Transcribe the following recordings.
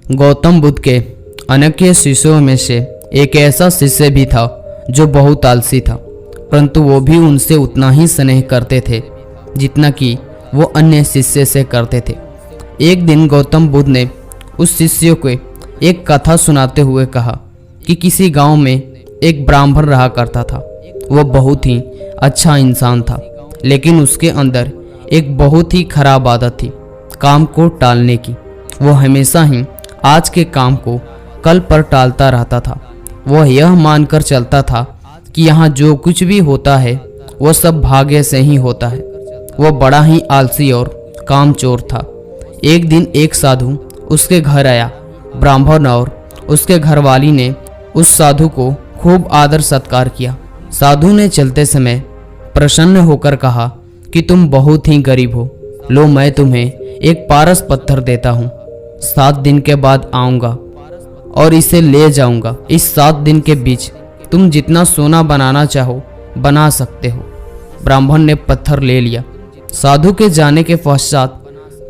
गौतम बुद्ध के अनेक शिष्यों में से एक ऐसा शिष्य भी था जो बहुत आलसी था, परंतु वो भी उनसे उतना ही स्नेह करते थे जितना कि वो अन्य शिष्य से करते थे। एक दिन गौतम बुद्ध ने उस शिष्य को एक कथा सुनाते हुए कहा कि किसी गांव में एक ब्राह्मण रहा करता था। वो बहुत ही अच्छा इंसान था, लेकिन उसके अंदर एक बहुत ही खराब आदत थी, काम को टालने की। वो हमेशा ही आज के काम को कल पर टालता रहता था। वह यह मानकर चलता था कि यहाँ जो कुछ भी होता है वह सब भाग्य से ही होता है। वह बड़ा ही आलसी और कामचोर था। एक दिन एक साधु उसके घर आया। ब्राह्मण और उसके घरवाली ने उस साधु को खूब आदर सत्कार किया। साधु ने चलते समय प्रसन्न होकर कहा कि तुम बहुत ही गरीब हो, लो मैं तुम्हें एक पारस पत्थर देता हूँ। 7 दिन के बाद आऊँगा और इसे ले जाऊँगा। इस 7 दिन के बीच तुम जितना सोना बनाना चाहो बना सकते हो। ब्राह्मण ने पत्थर ले लिया। साधु के जाने के पश्चात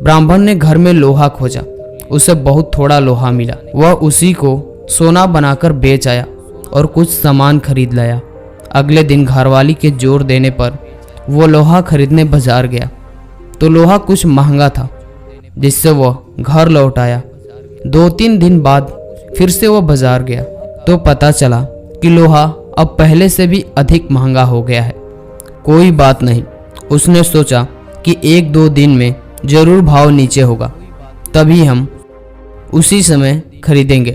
ब्राह्मण ने घर में लोहा खोजा। उसे बहुत थोड़ा लोहा मिला। वह उसी को सोना बनाकर बेच आया और कुछ सामान खरीद लाया। अगले दिन घरवाली के जोर देने पर वो लोहा खरीदने बाजार गया तो लोहा कुछ महंगा था, जिससे वह घर लौट आया। 2-3 दिन बाद फिर से वह बाजार गया तो पता चला कि लोहा अब पहले से भी अधिक महंगा हो गया है। कोई बात नहीं, उसने सोचा कि 1-2 दिन में जरूर भाव नीचे होगा, तभी हम उसी समय खरीदेंगे।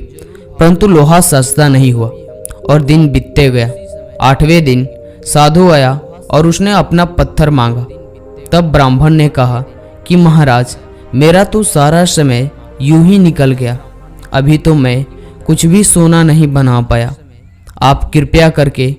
परंतु लोहा सस्ता नहीं हुआ और दिन बीतते गया। 8वें दिन साधु आया और उसने अपना पत्थर मांगा। तब ब्राह्मण ने कहा कि महाराज, मेरा तो सारा समय यूं ही निकल गया। अभी तो मैं कुछ भी सोना नहीं बना पाया। आप कृपया करके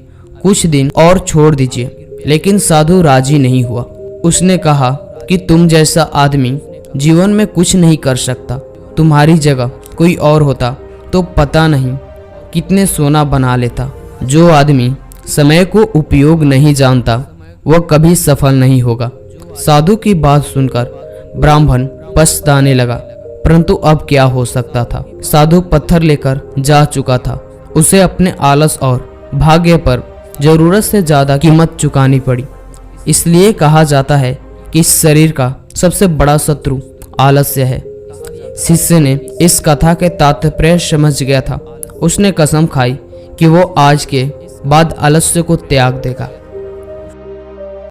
कुछ दिन और छोड़ दीजिए। लेकिन साधु राजी नहीं हुआ। उसने कहा कि तुम जैसा आदमी जीवन में कुछ नहीं कर सकता। तुम्हारी जगह कोई और होता तो पता नहीं कितने सोना बना लेता। जो आदमी समय को उपयोग नहीं जानता वह कभी सफल नहीं होगा। साधु की बात सुनकर ब्राह्मण पछताने लगा, परंतु अब क्या हो सकता था। साधु पत्थर लेकर जा चुका था। उसे अपने आलस और भाग्य पर जरूरत से ज्यादा कीमत चुकानी पड़ी। इसलिए कहा जाता है कि इस शरीर का सबसे बड़ा शत्रु आलस्य है। शिष्य ने इस कथा के तात्पर्य समझ गया था। उसने कसम खाई कि वो आज के बाद आलस्य को त्याग देगा।